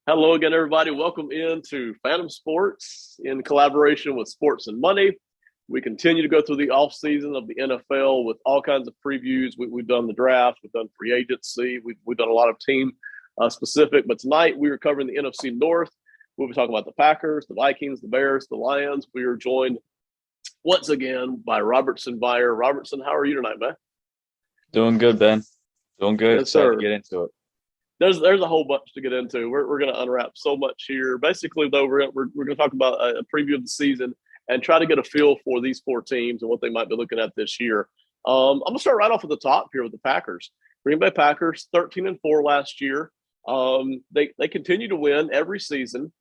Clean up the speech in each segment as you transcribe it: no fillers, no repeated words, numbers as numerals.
Hello again, everybody. Welcome into Phantom Sports in collaboration with Sports and Money. We continue to go through the off season of the NFL with all kinds of previews. We've done the draft, we've done free agency, we've done a lot of team specific. But tonight we are covering the NFC North. We'll be talking about the Packers, the Vikings, the Bears, the Lions. We are joined once again by Robertson Byer. Robertson, how are you tonight, man? Doing good, Ben. Doing good. Yes, Excited to sir. get into it. There's a whole bunch to get into. We're going to unwrap so much here. Basically, though, we're going to talk about a preview of the season and try to get a feel for these four teams and what they might be looking at this year. I'm going to start right off at the top here with the Packers. Green Bay Packers, 13-4 last year. They continue to win every season,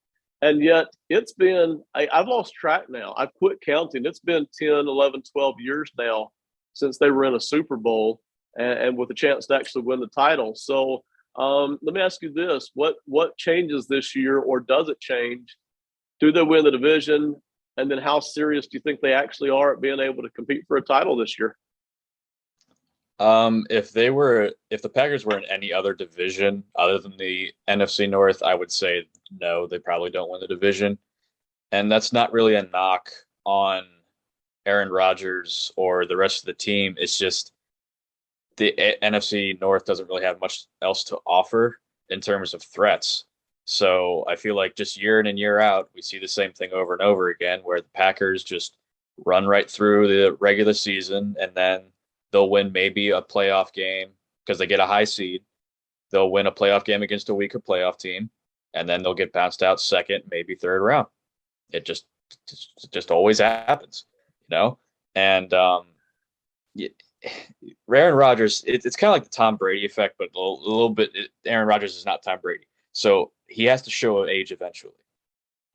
and yet it's been I've lost track now. I've quit counting. It's been 10, 11, 12 years now since they were in a Super Bowl and with a chance to actually win the title. So let me ask you this: what changes this year, or does it change? Do they win the division? And then, how serious do you think they actually are at being able to compete for a title this year? If the Packers were in any other division other than the NFC North, I would say no, they probably don't win the division. And that's not really a knock on Aaron Rodgers or the rest of the team. It's just the NFC North doesn't really have much else to offer in terms of threats. So I feel like just year in and year out, we see the same thing over and over again, where the Packers just run right through the regular season and then they'll win maybe a playoff game because they get a high seed. They'll win a playoff game against a weaker playoff team, and then they'll get bounced out second, maybe third round. It just always happens, you know. And Aaron Rodgers, it's kind of like the Tom Brady effect, but a little bit. Aaron Rodgers is not Tom Brady, so he has to show age eventually.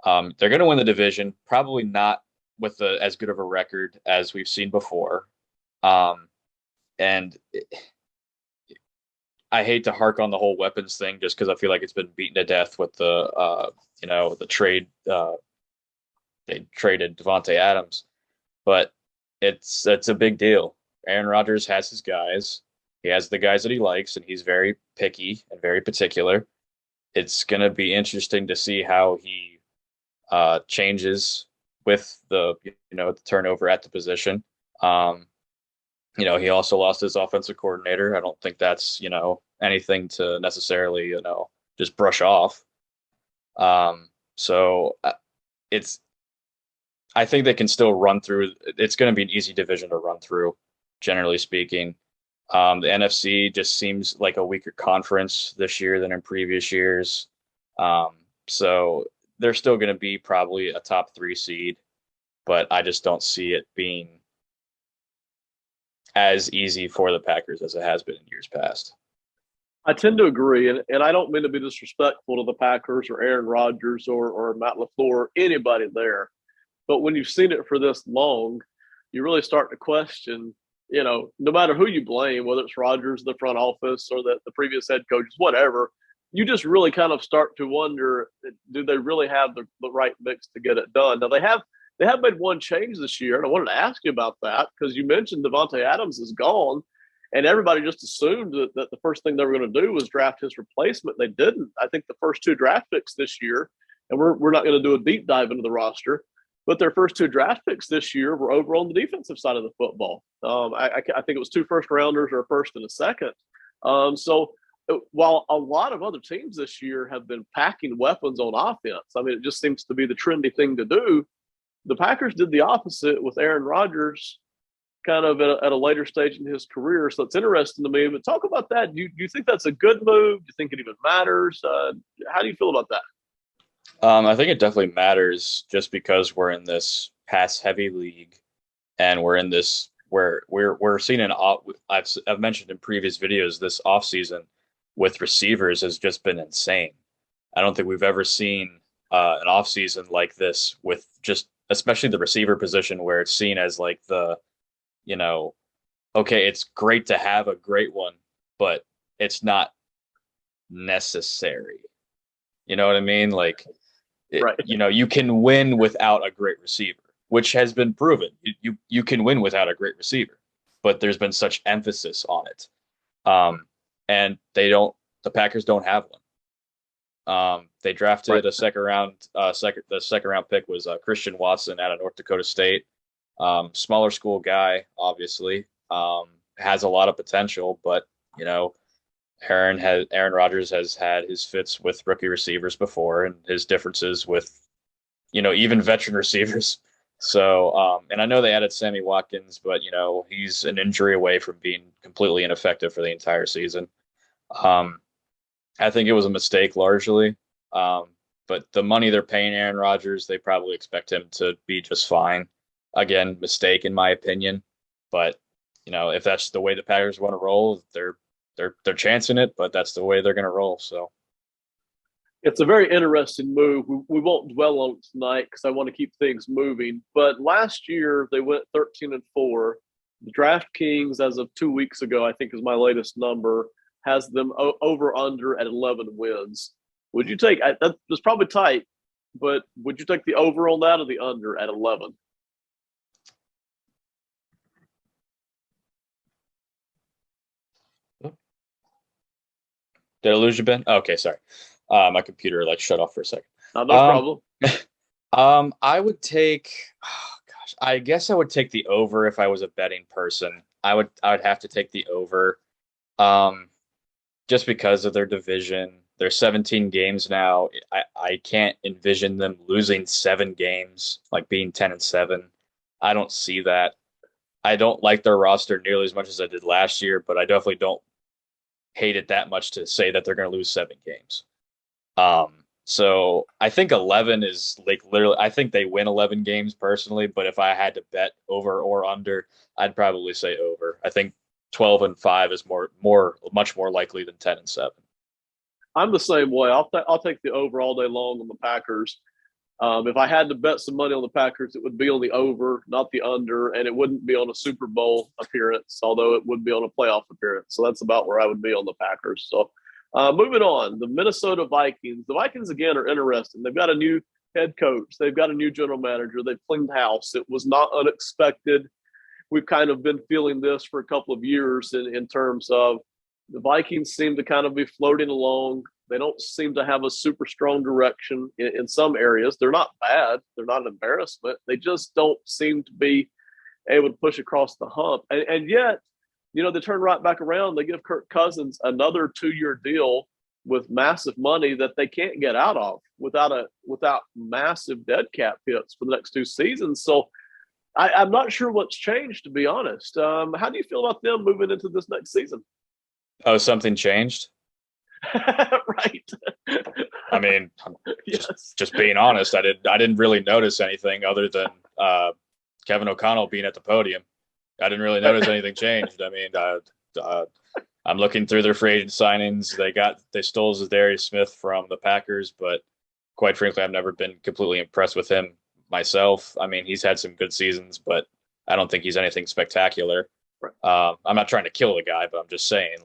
They're going to win the division, probably not with as good of a record as we've seen before. Um, and I hate to hark on the whole weapons thing just because I feel like it's been beaten to death with the trade. They traded Devontae Adams, but it's a big deal. Aaron Rodgers has his guys. He has the guys that he likes, and he's very picky and very particular. It's going to be interesting to see how he changes with the turnover at the position. Um, he also lost his offensive coordinator. I don't think that's anything to necessarily just brush off. So it's I think they can still run through. It's going to be an easy division to run through, generally speaking. The NFC just seems like a weaker conference this year than in previous years. So they're still going to be probably a top three seed, but I just don't see it being as easy for the Packers as it has been in years past. I tend to agree, and I don't mean to be disrespectful to the Packers or Aaron Rodgers or Matt LaFleur, anybody there. But when you've seen it for this long, you really start to question, no matter who you blame, whether it's Rodgers, the front office, or the previous head coaches, whatever, you just really kind of start to wonder, do they really have the right mix to get it done? Now they have made one change this year, and I wanted to ask you about that because you mentioned Devontae Adams is gone, and everybody just assumed that the first thing they were going to do was draft his replacement. They didn't. I think the first two draft picks this year, and we're not going to do a deep dive into the roster, but their first two draft picks this year were over on the defensive side of the football. I think it was two first rounders or a first and a second. So while a lot of other teams this year have been packing weapons on offense, I mean, it just seems to be the trendy thing to do. The Packers did the opposite with Aaron Rodgers kind of at a later stage in his career. So it's interesting to me. But talk about that. Do you think that's a good move? Do you think it even matters? How do you feel about that? I think it definitely matters just because we're in this pass heavy league and we're in this where we're seeing I've mentioned in previous videos this offseason with receivers has just been insane. I don't think we've ever seen an offseason like this with just especially the receiver position where it's seen as like you know, okay, it's great to have a great one, but it's not necessary. You know what I mean? Like Right. you can win without a great receiver, which has been proven. You can win without a great receiver, but there's been such emphasis on it, and the Packers don't have one. They Right. drafted a the second round pick was Christian Watson out of North Dakota State. Smaller school guy, obviously, has a lot of potential, but you know, Aaron Rodgers has had his fits with rookie receivers before, and his differences with even veteran receivers. So, and I know they added Sammy Watkins, but he's an injury away from being completely ineffective for the entire season. Um, I think it was a mistake largely. Um, but the money they're paying Aaron Rodgers, they probably expect him to be just fine. Again, mistake in my opinion. But if that's the way the Packers want to roll, they're chancing it, but that's the way they're going to roll. So It's a very interesting move. We won't dwell on it tonight because I want to keep things moving. But last year they went 13-4. The DraftKings, as of 2 weeks ago, I think is my latest number, has them over under at 11 wins. Would you take that's probably tight, but would you take the over on that or the under at 11? did I lose you, Ben? Oh, okay, sorry. My computer shut off for a second. No Um, problem. I would take. Oh gosh, I guess I would take the over if I was a betting person. I would have to take the over, um, just because of their division. They're 17 games now. I can't envision them losing 7 games, like being 10-7. I don't see that. I don't like their roster nearly as much as I did last year, but I definitely don't hate it that much to say that they're going to lose 7 games. So I think 11 is like literally, I think they win 11 games personally, but if I had to bet over or under, I'd probably say over. I think 12-5 is much more likely than 10-7. I'm the same way. I'll take the over all day long on the Packers. If I had to bet some money on the Packers, it would be on the over, not the under, and it wouldn't be on a Super Bowl appearance, although it would be on a playoff appearance. So that's about where I would be on the Packers. So moving on, the Minnesota Vikings. The Vikings, again, are interesting. They've got a new head coach, they've got a new general manager, they've cleaned house. It was not unexpected. We've kind of been feeling this for a couple of years in terms of the Vikings seem to kind of be floating along. They don't seem to have a super strong direction in some areas. They're not bad. They're not an embarrassment. They just don't seem to be able to push across the hump. And yet, they turn right back around. They give Kirk Cousins another 2-year deal with massive money that they can't get out of without massive dead cap hits for the next 2 seasons. So I'm not sure what's changed, to be honest. How do you feel about them moving into this next season? Oh, something changed? Right. I mean, Yes. just being honest, I didn't really notice anything other than Kevin O'Connell being at the podium. I didn't really notice anything changed. I mean, I'm looking through their free agent signings. They stole Zadarius Smith from the Packers, but quite frankly, I've never been completely impressed with him myself. I mean, he's had some good seasons, but I don't think he's anything spectacular. Right. I'm not trying to kill the guy, but I'm just saying,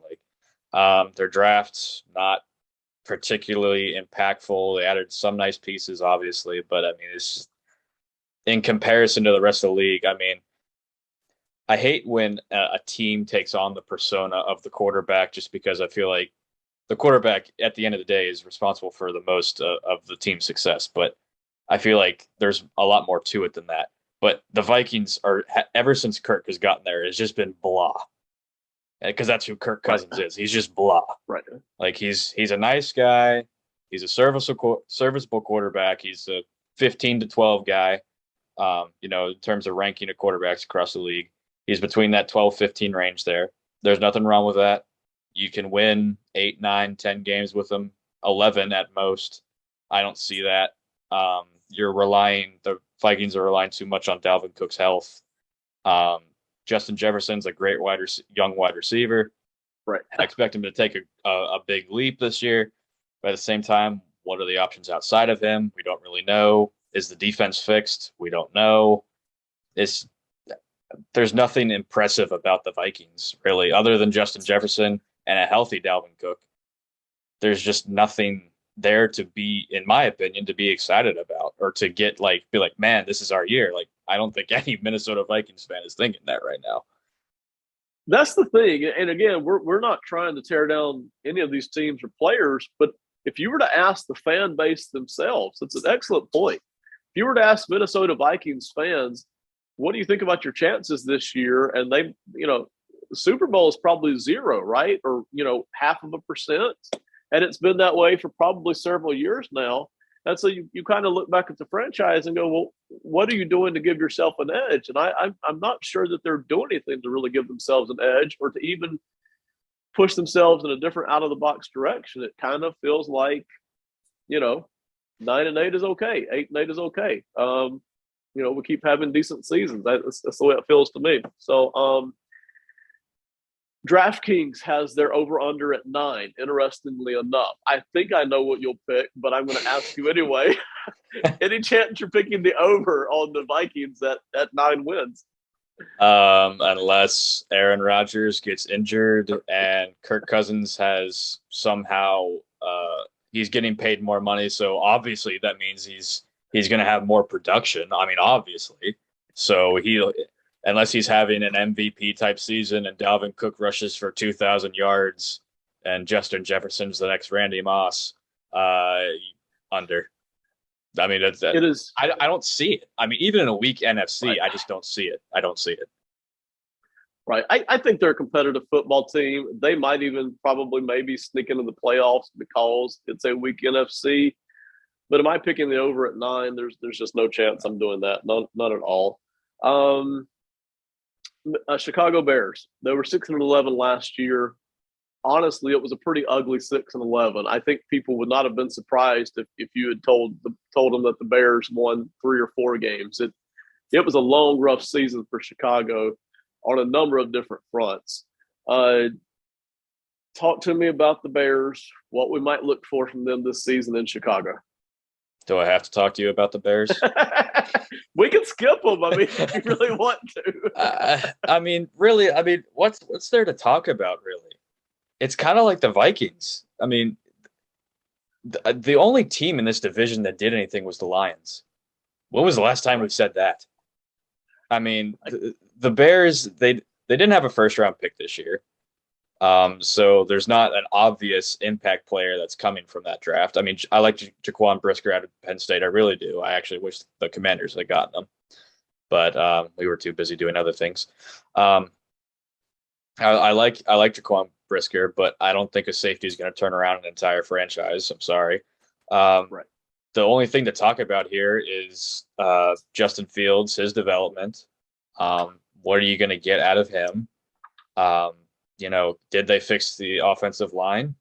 their drafts not particularly impactful. They added some nice pieces, obviously, but I mean, it's just, in comparison to the rest of the league. I mean, I hate when a team takes on the persona of the quarterback, just because I feel like the quarterback at the end of the day is responsible for the most of the team's success. But I feel like there's a lot more to it than that. But the Vikings ever since Kirk has gotten there, it's just been blah, because that's who Kirk Cousins is. He's just blah. Right. Like he's a nice guy. He's a serviceable quarterback. He's a 15-12 guy. In terms of ranking of quarterbacks across the league, he's between that 12-15 range there. There's nothing wrong with that. You can win 8, 9, 10 games with him, 11 at most. I don't see that. The Vikings are relying too much on Dalvin Cook's health. Justin Jefferson's a great young wide receiver. Right. I expect him to take a big leap this year. But at the same time, what are the options outside of him? We don't really know. Is the defense fixed? We don't know. There's nothing impressive about the Vikings, really, other than Justin Jefferson and a healthy Dalvin Cook. There's just nothing there to be, in my opinion, to be excited about, or to be like, man, this is our year. Like, I don't think any Minnesota Vikings fan is thinking that right now. That's the thing. And again, we're not trying to tear down any of these teams or players, but if you were to ask the fan base themselves, it's an excellent point. If you were to ask Minnesota Vikings fans, what do you think about your chances this year? And they, the Super Bowl is probably zero, right? Or, 0.5%. And it's been that way for probably several years now. And so you kind of look back at the franchise and go, well, what are you doing to give yourself an edge? And I'm not sure that they're doing anything to really give themselves an edge or to even push themselves in a different out of the box direction. It kind of feels like, 9-8 is okay. 8-8 is okay. We keep having decent seasons. That's the way it feels to me. So, DraftKings has their over-under at 9, interestingly enough. I think I know what you'll pick, but I'm going to ask you anyway. Any chance you're picking the over on the Vikings at 9 wins? Unless Aaron Rodgers gets injured and Kirk Cousins has somehow he's getting paid more money, so obviously that means he's going to have more production. I mean, obviously. So unless he's having an MVP type season and Dalvin Cook rushes for 2,000 yards and Justin Jefferson's the next Randy Moss, under. I mean, it is. I don't see it. I mean, even in a weak NFC, right. I just don't see it. I don't see it. Right. I think they're a competitive football team. They might even maybe sneak into the playoffs because it's a weak NFC. But am I picking the over at 9? There's just no chance I'm doing that. None at all. Chicago Bears. They were 6-11 last year. Honestly, it was a pretty ugly 6-11. I think people would not have been surprised if you had told them that the Bears won 3 or 4 games. It was a long, rough season for Chicago on a number of different fronts. Talk to me about the Bears, what we might look for from them this season in Chicago. Do I have to talk to you about the Bears? We can skip them. I mean, if you really want to. I mean, really, what's there to talk about, really? It's kind of like the Vikings. I mean, the only team in this division that did anything was the Lions. When was the last time we said that? I mean, the Bears, they didn't have a first-round pick this year. So there's not an obvious impact player that's coming from that draft. I mean, I like Jaquan Brisker out of Penn State. I really do. I actually wish the Commanders had gotten them. But we were too busy doing other things. I like Jaquan Brisker, but I don't think a safety is going to turn around an entire franchise. I'm sorry. Right. The only thing to talk about here is Justin Fields, his development. What are you going to get out of him? Did they fix the offensive line?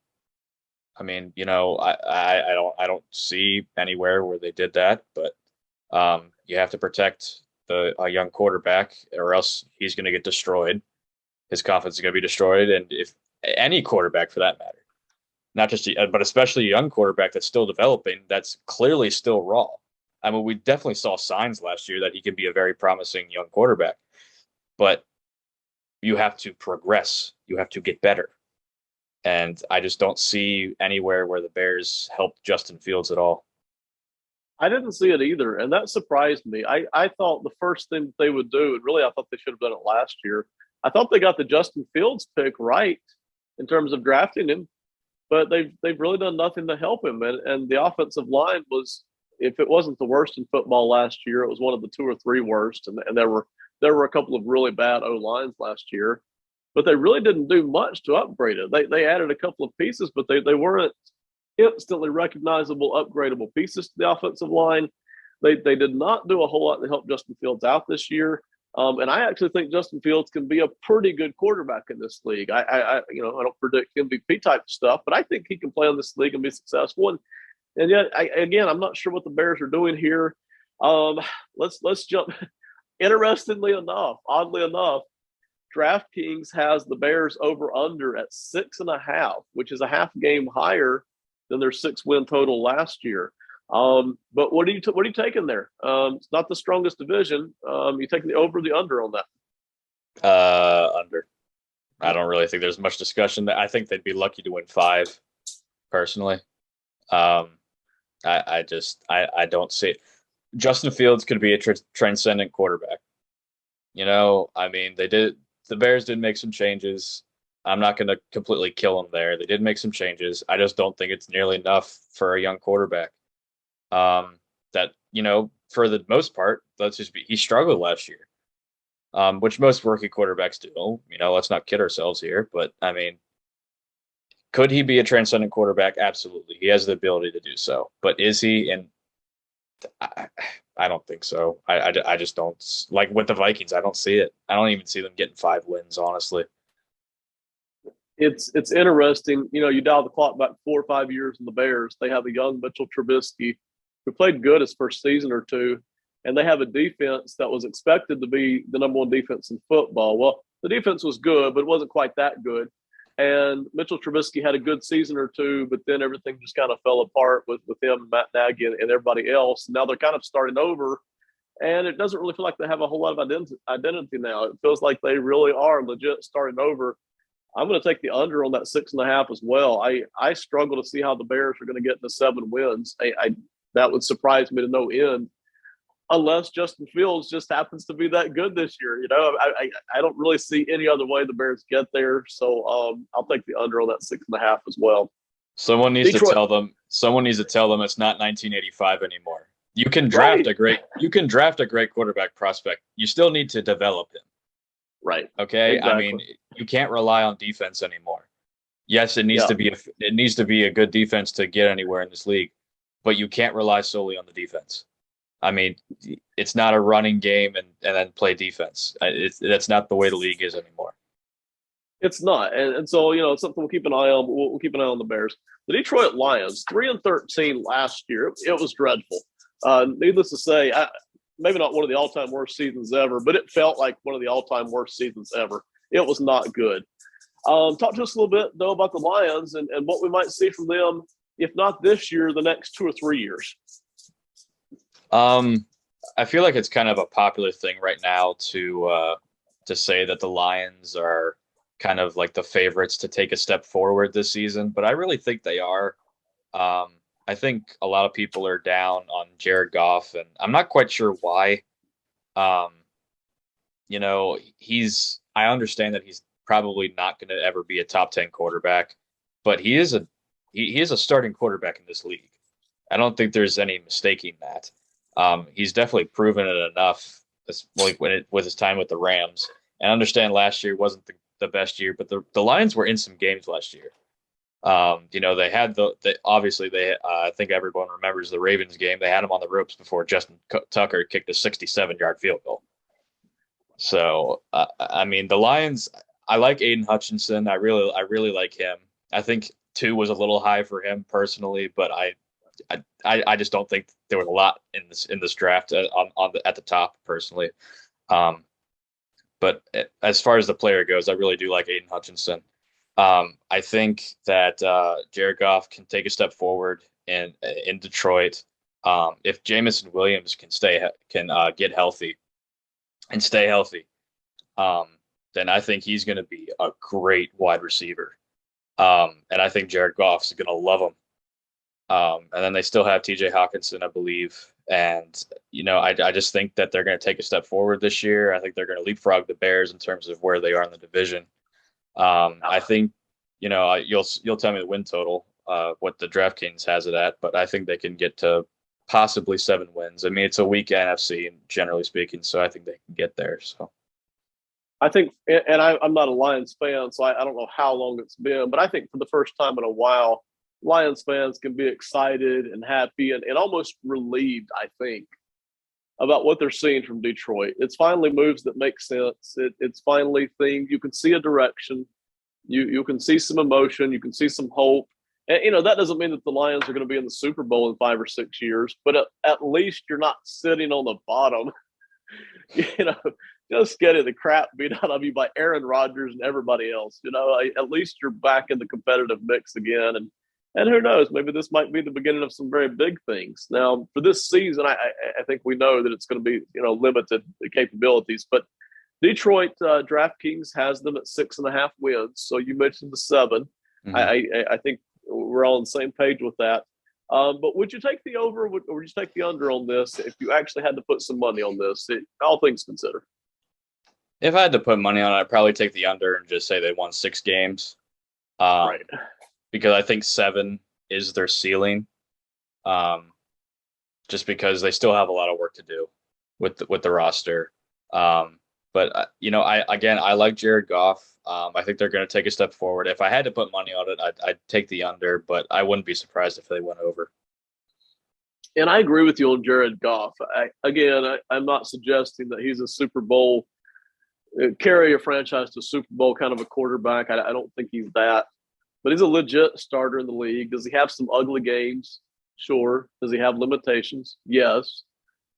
I mean, I don't see anywhere where they did that, but you have to protect a young quarterback, or else he's going to get destroyed. His confidence is going to be destroyed, and if any quarterback for that matter, not just but especially a young quarterback that's still developing, that's clearly still raw. I mean, we definitely saw signs last year that he could be a very promising young quarterback, but you have to progress. You have to get better. And I just don't see anywhere where the Bears helped Justin Fields at all. I didn't see it either, and that surprised me. I thought the first thing that they would do, and really I thought they should have done it last year, I thought they got the Justin Fields pick right in terms of drafting him, but they've really done nothing to help him. And the offensive line was, if it wasn't the worst in football last year, it was one of the 2 or 3 worst, and there were a couple of really bad O-lines last year, but they really didn't do much to upgrade it. They added a couple of pieces, but they weren't instantly recognizable, upgradable pieces to the offensive line. They did not do a whole lot to help Justin Fields out this year. And I actually think Justin Fields can be a pretty good quarterback in this league. I don't predict MVP type stuff, but I think he can play in this league and be successful. And yet, I'm not sure what the Bears are doing here. Let's jump. Interestingly enough, oddly enough, DraftKings has the Bears over under at 6.5, which is a half game higher than their 6-win total last year. But what are you taking there? It's not the strongest division. You taking the over, the under on that? Under. I don't really think there's much discussion. I think they'd be lucky to win 5, personally. I don't see it. Justin Fields could be a transcendent quarterback. I mean, the Bears did make some changes. I'm not going to completely kill him there. They did make some changes. I just don't think it's nearly enough for a young quarterback. That, for the most part, he struggled last year, which most rookie quarterbacks do. Let's not kid ourselves here. But I mean, could he be a transcendent quarterback? Absolutely. He has the ability to do so. But is he? And I don't think so. I just don't. Like with the Vikings, I don't see it. I don't even see them getting 5 wins, honestly. It's interesting. You dial the clock back 4 or 5 years in the Bears. They have a young Mitchell Trubisky who played good his first season or two, and they have a defense that was expected to be the number one defense in football. Well, the defense was good, but it wasn't quite that good. And Mitchell Trubisky had a good season or two, but then everything just kind of fell apart with him, Matt Nagy, and everybody else. Now they're kind of starting over, and it doesn't really feel like they have a whole lot of identity now. It feels like they really are legit starting over. I'm going to take the under on that 6.5 as well. I struggle to see how the Bears are going to get into 7 wins. That would surprise me to no end, unless Justin Fields just happens to be that good this year. I don't really see any other way the Bears get there. So I'll take the under on that 6.5 as well. Someone needs Detroit, to tell them. Someone needs to tell them it's not 1985 anymore. You can right, draft a great quarterback prospect. You still need to develop him. right, Okay, I exactly. mean, you can't rely on defense anymore. Yes, it needs Yeah, to be a good defense to get anywhere in this league, but you can't rely solely on the defense. I mean, it's not a running game and then play defense. That's not the way the league is anymore. it's not, and so it's something we'll keep an eye on. We'll keep an eye on the Bears. The Detroit Lions, 3-13 last year. It was dreadful. Needless to say, maybe not one of the all-time worst seasons ever, but it felt like one of the all-time worst seasons ever. It was not good. Talk to us a little bit, though, about the Lions and what we might see from them, if not this year, the next 2 or 3 years. Um, I feel like it's kind of a popular thing right now to say that the Lions are kind of like the favorites to take a step forward this season, but I really think they are. I think a lot of people are down on Jared Goff, and I'm not quite sure why. Um, I understand that he's probably not going to ever be a top 10 quarterback, but he is a starting quarterback in this league. I don't think there's any mistaking that. He's definitely proven it enough, like with his time with the Rams. And I understand last year wasn't the best year, but the Lions were in some games last year. They had obviously I think everyone remembers the Ravens game. They had him on the ropes before Justin Tucker kicked a 67-yard field goal. So I mean, the Lions. I like Aiden Hutchinson. I really like him. I think 2 was a little high for him personally, but I just don't think there was a lot in this draft at the top personally. Um, but as far as the player goes, I really do like Aiden Hutchinson. I think that Jared Goff can take a step forward in Detroit. If Jamison Williams can get healthy and stay healthy, um, then I think he's going to be a great wide receiver. And I think Jared Goff's going to love him. And then they still have TJ Hawkinson, I believe. And, I just think that they're going to take a step forward this year. I think they're going to leapfrog the Bears in terms of where they are in the division. I think, you'll tell me the win total, what the DraftKings has it at, but I think they can get to possibly 7 wins. I mean, it's a weak NFC, generally speaking, so I think they can get there. So I think, and I'm not a Lions fan, so I don't know how long it's been, but I think for the first time in a while, Lions fans can be excited and happy and almost relieved, I think, about what they're seeing from Detroit. It's finally moves that make sense. It's finally things you can see a direction. You can see some emotion. You can see some hope. And, that doesn't mean that the Lions are going to be in the Super Bowl in 5 or 6 years, but at least you're not sitting on the bottom, you know, just getting the crap beat out of you by Aaron Rodgers and everybody else. At least you're back in the competitive mix again. And who knows, maybe this might be the beginning of some very big things. Now, for this season, I think we know that it's going to be, limited capabilities. But Detroit DraftKings has them at 6.5 wins. So you mentioned the 7. mhm. I think we're all on the same page with that. But would you take the over or would you take the under on this if you actually had to put some money on this, all things considered? If I had to put money on it, I'd probably take the under and just say they won 6 games. Um, Right. because I think 7 is their ceiling. Um, just because they still have a lot of work to do with the roster. Um, but I like Jared Goff. I think they're going to take a step forward. If I had to put money on it, I'd take the under, but I wouldn't be surprised if they went over. And I agree with you on Jared Goff. I'm not suggesting that he's a Super Bowl carry a franchise to Super Bowl kind of a quarterback. I don't think he's that, but he's a legit starter in the league. Does he have some ugly games? Sure. Does he have limitations? Yes.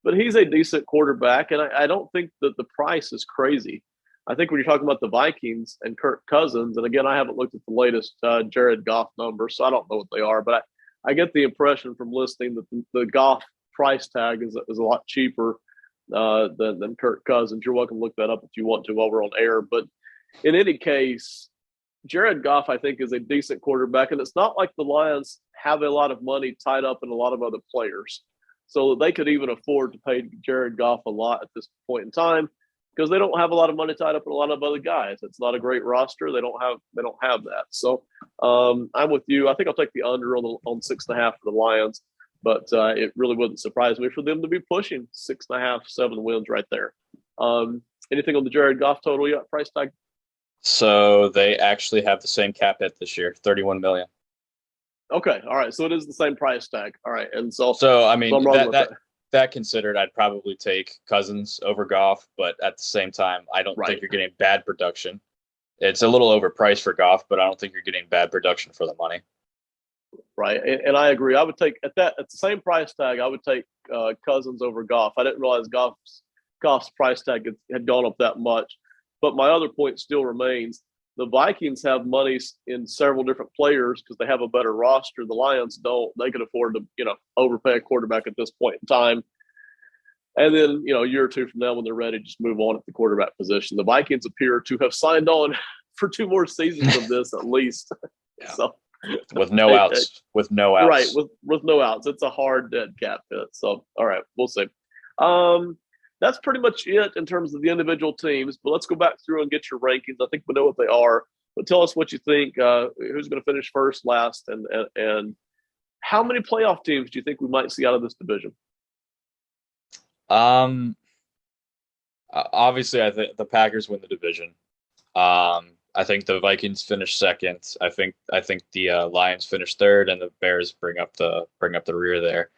But he's a decent quarterback, and I don't think that the price is crazy. I think when you're talking about the Vikings and Kirk Cousins, and again, I haven't looked at the latest Jared Goff numbers, so I don't know what they are, but I get the impression from listening that the Goff price tag is a lot cheaper than Kirk Cousins. You're welcome to look that up if you want to while we're on air. But in any case, Jared Goff, I think, is a decent quarterback, and it's not like the Lions have a lot of money tied up in a lot of other players. So they could even afford to pay Jared Goff a lot at this point in time because they don't have a lot of money tied up in a lot of other guys. It's not a great roster. They don't have that. So I'm with you. I think I'll take the under on 6.5 for the Lions, but it really wouldn't surprise me for them to be pushing 6.5, 7 wins right there. Anything on the Jared Goff total yet? Price tag? So they actually have the same cap hit this year, 31 million. Okay, all right. So it is the same price tag. All right, and so I mean I'm wrong with that. that considered, I'd probably take Cousins over Goff, but at the same time, I don't think Right. you're getting bad production. It's a little overpriced for Goff, but I don't think you're getting bad production for the money. Right, and I agree. I would take at the same price tag. I would take Cousins over Goff. I didn't realize Goff's price tag had gone up that much. But my other point still remains: the Vikings have money in several different players because they have a better roster. The Lions don't. They can afford to overpay a quarterback at this point in time. And then a year or two from now, when they're ready, just move on at the quarterback position. The Vikings appear to have signed on for 2 more seasons of this at least. Yeah. So with no outs. Right, with no outs. It's a hard dead cap hit. So, all right, we'll see. That's pretty much it in terms of the individual teams. But let's go back through and get your rankings. I think we know what they are. But tell us what you think. Who's going to finish first, last, and how many playoff teams do you think we might see out of this division? Obviously, I think the Packers win the division. I think the Vikings finish second. I think the Lions finish third, and the Bears bring up the rear there.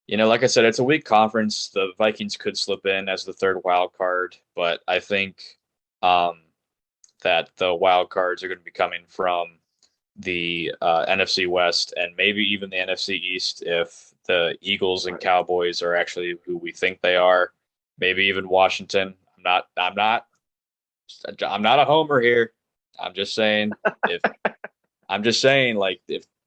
Like I said, it's a weak conference. The Vikings could slip in as the third wild card, but I think that the wild cards are going to be coming from the NFC West and maybe even the NFC East if the Eagles and Cowboys are actually who we think they are. Maybe even Washington. I'm not a homer here. I'm just saying if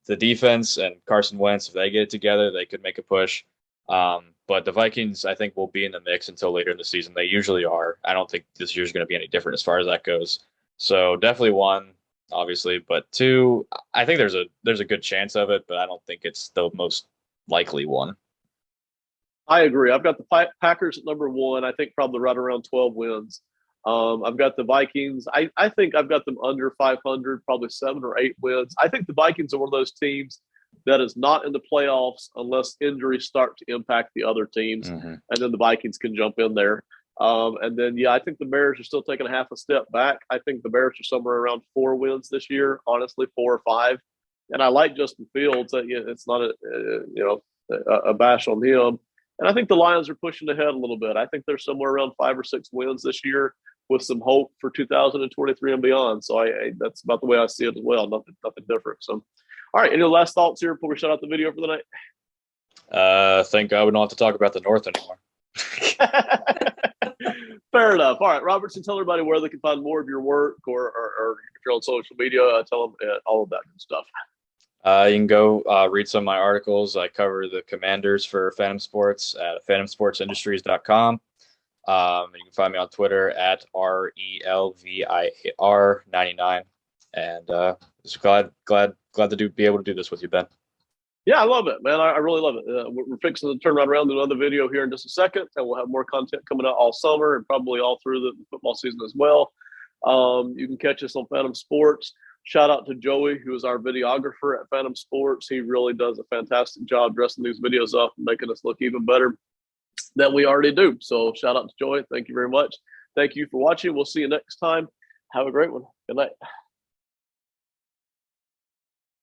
the defense and Carson Wentz, if they get it together, they could make a push. But the Vikings, I think, will be in the mix until later in the season. They usually are. I don't think this year's going to be any different as far as that goes. So definitely 1, obviously, but 2, I think there's a good chance of it, but I don't think it's the most likely one. I agree. I've got the Packers at number 1. I think probably right around 12 wins. I've got the Vikings. I think I've got them under 500, probably 7 or 8 wins. I think the Vikings are one of those teams that is not in the playoffs unless injuries start to impact the other teams, and then the Vikings can jump in there. And then, I think the Bears are still taking a half a step back. I think the Bears are somewhere around 4 wins this year, honestly, 4 or 5. And I like Justin Fields. It's not a bash on him. And I think the Lions are pushing ahead a little bit. I think they're somewhere around 5 or 6 wins this year with some hope for 2023 and beyond. So that's about the way I see it as well. Nothing different. So, all right. Any last thoughts here before we shut out the video for the night? Thank God we don't have to talk about the North anymore. Fair enough. All right, Robertson, tell everybody where they can find more of your work or if you're on social media, tell them all of that good stuff. You can go read some of my articles. I cover the Commanders for Phantom Sports at phantomsportsindustries.com. You can find me on Twitter at RELVIAR99. And just glad to be able to do this with you, Ben. Yeah, I love it, man. I really love it. We're fixing to turn right around to another video here in just a second, and we'll have more content coming out all summer and probably all through the football season as well. You can catch us on Phantom Sports. Shout out to Joey, who is our videographer at Phantom Sports. He really does a fantastic job dressing these videos up and making us look even better than we already do. So shout out to Joey. Thank you very much. Thank you for watching. We'll see you next time. Have a great one. Good night.